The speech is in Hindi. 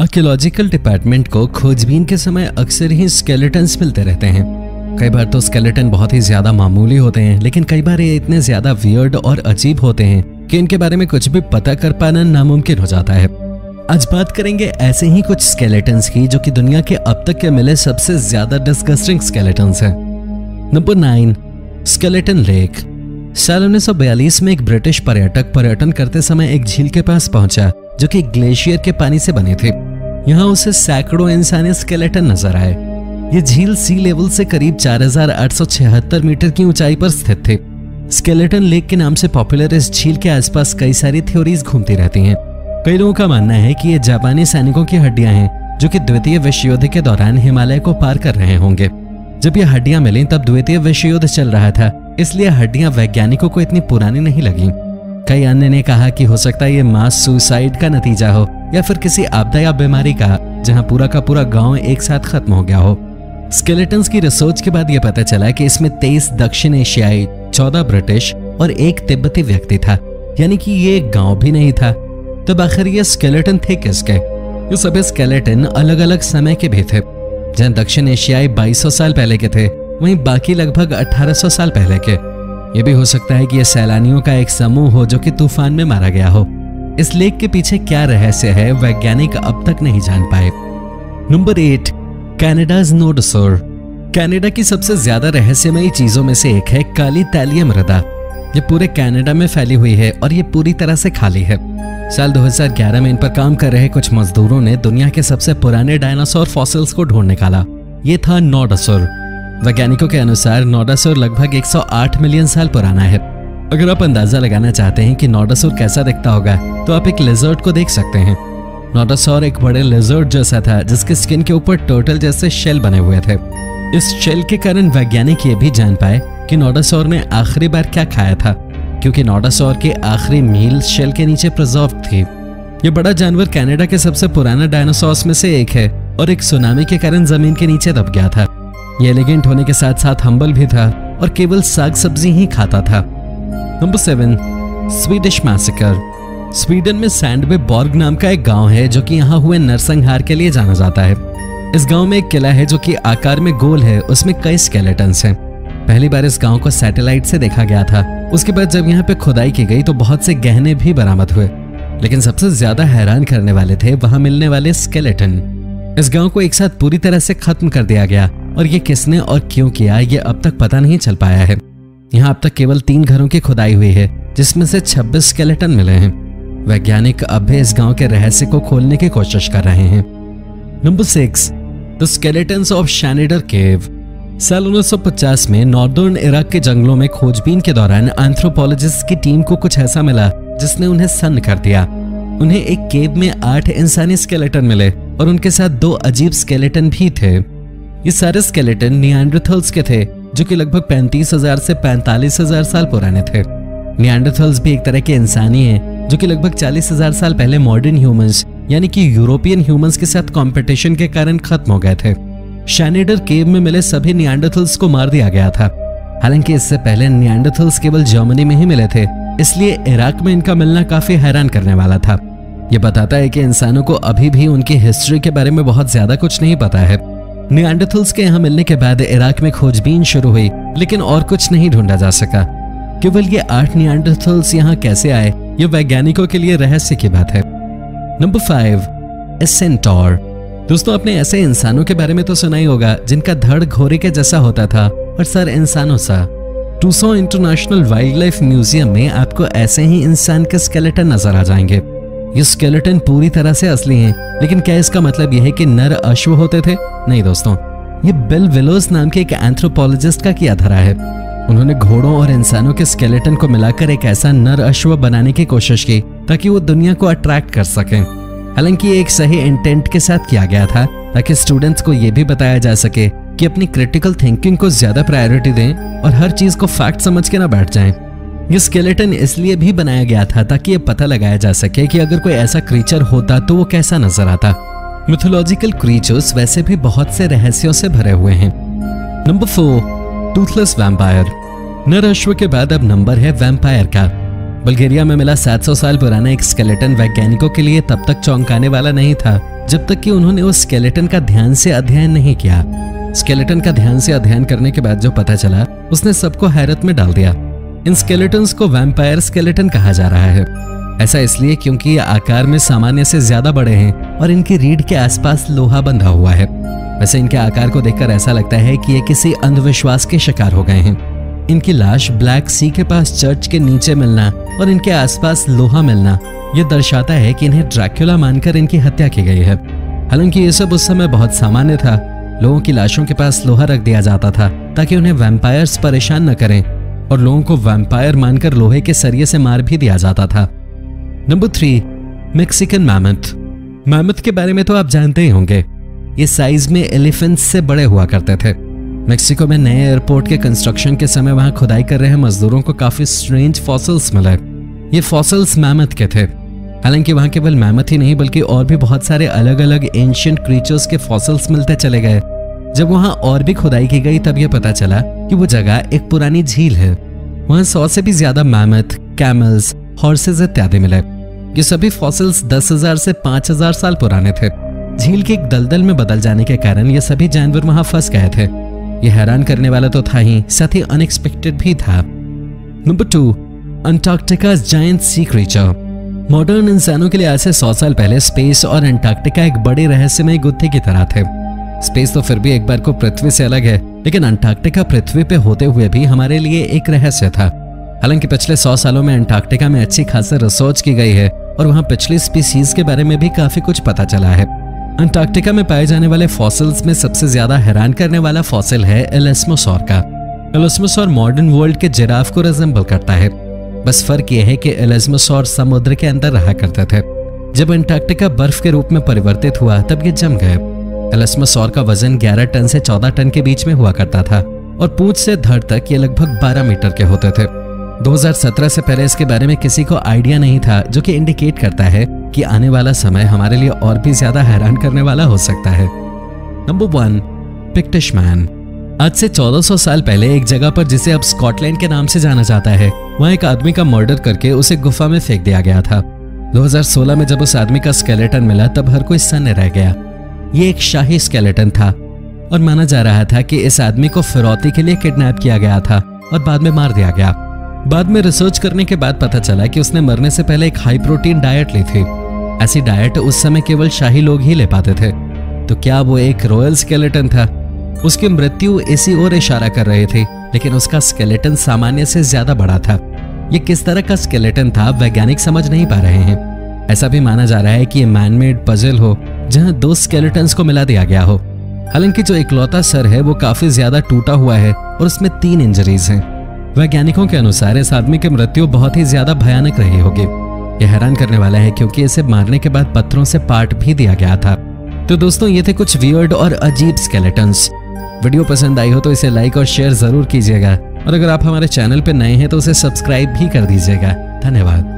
आर्कियोलॉजिकल डिपार्टमेंट को खोजबीन के समय अक्सर ही स्केलेटन्स मिलते रहते हैं। कई बार तो स्केलेटन बहुत ही ज्यादा मामूली होते हैं, लेकिन कई बार ये इतने ज्यादा वियर्ड और अजीब होते हैं कि इनके बारे में कुछ भी पता कर पाना नामुमकिन हो जाता है। आज बात करेंगे ऐसे ही कुछ स्केलेटन्स की जो कि दुनिया के अब तक के मिले सबसे ज्यादा डिस्गस्टिंग स्केलेटन्स हैं। Number 9, skeleton lake. साल 1942 में एक ब्रिटिश पर्यटक पर्यटन करते समय एक झील के पास पहुंचा जो कि ग्लेशियर के पानी से बनी थी। यहाँ उसे सैकड़ों इंसानी स्केलेटन नजर आए। ये झील सी लेवल से करीब 4876 मीटर की ऊंचाई पर स्थित थी। स्केलेटन लेक के नाम से पॉपुलर इस झील के आसपास कई सारी थ्योरीज घूमती रहती हैं। कई लोगों का मानना है कि ये जापानी सैनिकों की हड्डियां हैं जो कि द्वितीय विश्व युद्ध के दौरान हिमालय को पार कर रहे होंगे। जब ये हड्डियां मिली तब द्वितीय विश्व युद्ध चल रहा था, इसलिए हड्डियां वैज्ञानिकों को इतनी पुरानी नहीं लगी। कई अन्य ने कहा कि हो सकता है ये मास सुसाइड का नतीजा हो या फिर किसी आपदा या बीमारी का, जहां पूरा का पूरा गांव एक साथ खत्म हो गया हो। स्केलेटन्स की रिसर्च के बाद यह पता चला कि इसमें 23 दक्षिण एशियाई, 14 ब्रिटिश और 1 तिब्बती व्यक्ति था, यानी कि ये एक गांव भी नहीं था। तब आखिर ये स्केलेटन थे किसके? ये सभी स्केलेटन अलग अलग समय के भी थे। जहां दक्षिण एशियाई 2200 साल पहले के थे, वहीं बाकी लगभग 1800 साल पहले के। ये भी हो सकता है कि यह सैलानियों का एक समूह हो जो कि तूफान में मारा गया हो। इस लेक के पीछे क्या रहस्य है, वैज्ञानिक अब तक नहीं जान पाए। नंबर 8, कनाडाज नोडोसौर। कनाडा की सबसे ज्यादा रहस्यमयी चीजों में से एक है काली तैलीय मृदा। ये पूरे कनाडा में फैली हुई है और ये पूरी तरह से खाली है। साल 2011 में इन पर काम कर रहे कुछ मजदूरों ने दुनिया के सबसे पुराने डायनासोर फॉसिल्स को ढूंढ निकाला। ये था नोडोसौर। वैज्ञानिकों के अनुसार नोडोसौर लगभग 108 मिलियन साल पुराना है। अगर आप अंदाजा लगाना चाहते हैं कि नोडोसौर कैसा दिखता होगा तो आप एक लिजर्ड को देख सकते हैं। नोडोसौर एक बड़े लिजर्ड जैसा था जिसके स्किन के ऊपर टर्टल जैसे शेल बने हुए थे। इस शेल के कारण वैज्ञानिक ये भी जान पाए कि नोडोसौर ने आखिरी बार क्या खाया था, क्योंकि नोडोसौर की आखिरी मील शेल के नीचे प्रिजर्व थी। ये बड़ा जानवर कनाडा के सबसे पुराना डायनासोर्स में से एक है और एक सुनामी के कारण जमीन के नीचे दब गया था। ये एलिगेंट होने के साथ साथ हम्बल भी था और केवल साग सब्जी ही खाता था। Number 7, Swedish massacre. स्वीडन में सैंडबेबॉर्ग नाम का एक गांव है जो कि यहाँ हुए नरसंहार के लिए जाना जाता है। इस गांव में एक किला है जो कि आकार में गोल है, उसमें कई स्केलेटन्स हैं। पहली बार इस गांव को सैटेलाइट से देखा गया था। उसके बाद जब यहाँ पे खुदाई की गई तो बहुत से गहने भी बरामद हुए, लेकिन सबसे ज्यादा हैरान करने वाले थे वहां मिलने वाले स्केलेटन। इस गांव को एक साथ पूरी तरह से खत्म कर दिया गया और ये किसने और क्यों किया ये अब तक पता नहीं चल पाया है। यहाँ अब तक केवल 3 घरों की खुदाई हुई है जिसमें से 26 स्केलेटन मिले हैं। वैज्ञानिक अब भी इस गांव के रहस्य को खोलने की कोशिश कर रहे हैं। नंबर 6, द स्केलेटन्स ऑफ शैनिडर केव। साल 1950 में नॉर्दर्न इराक के जंगलों में खोजबीन के दौरान एंथ्रोपोलॉजिस्ट की टीम को कुछ ऐसा मिला जिसने उन्हें सन्न कर दिया। उन्हें एक केव में 8 इंसानी स्केलेटन मिले और उनके साथ 2 अजीब स्केलेटन भी थे। ये सारे स्केलेटन निएंडरथल्स के थे जो कि लगभग 35,000 से 45,000 साल पुराने थे। निएंडरथल्स भी एक तरह के इंसानी हैं जो कि लगभग 40,000 साल पहले मॉडर्न ह्यूमंस यानी कि यूरोपियन ह्यूमंस के साथ कंपटीशन के कारण खत्म हो गए थे। शैनिडर केव में मिले सभी निएंडरथल्स को मार दिया गया था। हालांकि इससे पहले निएंडरथल्स केवल जर्मनी में ही मिले थे, इसलिए इराक में इनका मिलना काफी हैरान करने वाला था। यह बताता है कि इंसानों को अभी भी उनकी हिस्ट्री के बारे में बहुत ज्यादा कुछ नहीं पता है। निएंडरथल्स के यहाँ मिलने के बाद इराक में खोजबीन शुरू हुई, लेकिन और कुछ नहीं ढूंढा जा सका। केवल ये 8 निएंडरथल्स यहाँ कैसे आए, ये वैज्ञानिकों के लिए रहस्य की बात है। नंबर 5, ए सेंटौर। दोस्तों, आपने ऐसे इंसानों के बारे में तो सुना ही होगा जिनका धड़ घोड़े के जैसा होता था और सर इंसानों सा। Tucson international wild life museum में आपको ऐसे ही इंसान के स्केलेटन नजर आ जाएंगे। ये स्केलेटन पूरी तरह से असली हैं, लेकिन क्या इसका मतलब यह है कि नर अश्व होते थे? नहीं दोस्तों, ये बिल विलोस नाम के एक एंथ्रोपोलॉजिस्ट का किया धरा है। उन्होंने घोड़ों और इंसानों के स्केलेटन को मिलाकर एक ऐसा नर अश्व बनाने की कोशिश की ताकि वो दुनिया को अट्रैक्ट कर सकें। हालांकि ये एक सही इंटेंट के साथ किया गया था ताकि स्टूडेंट्स को ये भी बताया जा सके कि अपनी क्रिटिकल थिंकिंग को ज्यादा प्रायोरिटी दें और हर चीज को फैक्ट समझ के ना बैठ जाएं। ये स्केलेटन इसलिए भी बनाया गया था ताकि ये पता लगाया जा सके कि अगर कोई ऐसा क्रीचर होता तो वो कैसा नजर आता। मिथोलॉजिकल क्रीचर्स वैसे भी बहुत से रहस्यों से भरे हुए हैं। Number 4, Toothless vampire. नर अश्व के बाद अब नंबर है वैम्पायर का। बल्गेरिया में मिला 700 साल पुराना एक स्केलेटन वैज्ञानिकों के लिए तब तक चौंकाने वाला नहीं था जब तक कि उन्होंने उस स्केलेटन का ध्यान से अध्ययन नहीं किया। स्केलेटन का ध्यान से अध्ययन करने के बाद जो पता चला उसने सबको हैरत में डाल दिया। इन स्केलेटन्स को वैम्पायर स्केलेटन कहा जा रहा है। ऐसा इसलिए क्योंकि ये आकार में सामान्य से ज्यादा बड़े हैं और इनकी रीढ़ के आसपास लोहा बंधा हुआ है। वैसे इनके आकार को देखकर ऐसा लगता है कि ये किसी अंधविश्वास के शिकार हो गए हैं। इनकी लाश ब्लैक सी के पास चर्च के नीचे मिलना और इनके आसपास लोहा मिलना ये दर्शाता है कि इन्हें ड्रैक्युला मानकर इनकी हत्या की गई है। हालांकि ये सब उस समय बहुत सामान्य था। लोगों की लाशों के पास लोहा रख दिया जाता था ताकि उन्हें वैम्पायर्स परेशान न करें और लोगों को वैम्पायर मानकर लोहे के सरिये से मार भी दिया जाता था। Number 3, Mexican mammoth. मैमथ के बारे में तो आप जानते ही होंगे। ये साइज में एलिफेंट्स से बड़े हुआ करते थे। मेक्सिको में नए एयरपोर्ट के कंस्ट्रक्शन के समय वहां खुदाई कर रहे मजदूरों को काफी स्ट्रेंज फॉसिल्स मिले। ये फॉसिल्स मैमथ के थे। हालांकि वहां केवल मैमथ ही नहीं बल्कि और भी बहुत सारे अलग अलग एंशिएंट क्रीचर्स के फॉसिल्स मिलते चले गए। जब वहां और भी खुदाई की गई तब यह पता चला कि वो जगह एक पुरानी झील है। वहां 100 से भी ज्यादा मैमथ, कैमल्स, हॉर्सेस इत्यादि मिले। ये सभी फॉसिल्स 10,000 से 5,000 साल पुराने थे। झील के एक दलदल में बदल जाने के कारण ये सभी जानवर वहां फंस गए थे। ये हैरान करने वाला तो था ही, साथ ही अनएक्सपेक्टेड भी था। Number 2, Antarctica giant sea creature. Modern इंसानों के लिए आज से 100 साल पहले स्पेस और अंटार्कटिका एक बड़े रहस्यमय गुत्थे की तरह थे। स्पेस तो फिर भी एक बार को पृथ्वी से अलग है, लेकिन अंटार्कटिका पृथ्वी पे होते हुए भी हमारे लिए एक रहस्य था। हालांकि पिछले 100 सालों में अंटार्कटिका में अच्छी खासी रिसर्च की गई है और वहां पिछली स्पीसीज के बारे में भी काफी कुछ पता चला है। अंटार्कटिका में पाए जाने वाले फॉसिल्स में सबसे ज्यादा हैरान करने वाला फॉसिल है एलिस्मोसॉर का। एलिस्मोसॉर मॉडर्न वर्ल्ड के जिराफ को रिजेंबल करता है। बस फर्क यह है कि एलिस्मोसॉर समुद्र के अंदर रहा करते थे। जब अंटार्कटिका बर्फ के रूप में परिवर्तित हुआ तब ये जम गए। एलिस्मोसॉर का वजन 11 टन से 14 टन के बीच में हुआ करता था और पूंछ से धड़ तक ये लगभग 12 मीटर के होते थे। 2017 से पहले इसके बारे में किसी को आइडिया नहीं था, जो कि इंडिकेट करता है कि आने वाला समय हमारे लिए और भी ज्यादा हैरान करने वाला हो सकता है। Number 1, Pictish man. आज से 1400 साल पहले एक जगह पर जिसे अब स्कॉटलैंड के नाम से जाना जाता है, वहां एक आदमी का मर्डर करके उसे गुफा में फेंक दिया गया था। 2016 में जब उस आदमी का स्केलेटन मिला तब हर कोई सन्न रह गया। ये एक शाही स्केलेटन था और माना जा रहा था कि इस आदमी को फिरौती के लिए किडनैप किया गया था और बाद में मार दिया गया। बाद में रिसर्च करने के बाद पता चला कि उसने मरने से पहले एक हाई प्रोटीन डाइट ली थी। ऐसी डाइट उस समय केवल शाही लोग ही ले पाते थे। तो क्या वो एक रॉयल स्केलेटन था? उसकी मृत्यु इसी ओर इशारा कर रही थी, लेकिन उसका स्केलेटन सामान्य से ज्यादा बड़ा था। ये किस तरह का स्केलेटन था वैज्ञानिक समझ नहीं पा रहे हैं। ऐसा भी माना जा रहा है कि ये मैनमेड पजल हो जहां 2 स्केलेटन्स को मिला दिया गया हो। हालांकि जो इकलौता सर है वो काफी ज्यादा टूटा हुआ है और उसमें 3 इंजरीज हैं। वैज्ञानिकों के अनुसार इस आदमी की मृत्यु बहुत ही ज्यादा भयानक रही होगी। यह हैरान करने वाला है क्योंकि इसे मारने के बाद पत्थरों से पाट भी दिया गया था। तो दोस्तों ये थे कुछ वियर्ड और अजीब स्केलेटन्स। वीडियो पसंद आई हो तो इसे लाइक और शेयर जरूर कीजिएगा और अगर आप हमारे चैनल पर नए हैं तो उसे सब्सक्राइब भी कर दीजिएगा। धन्यवाद।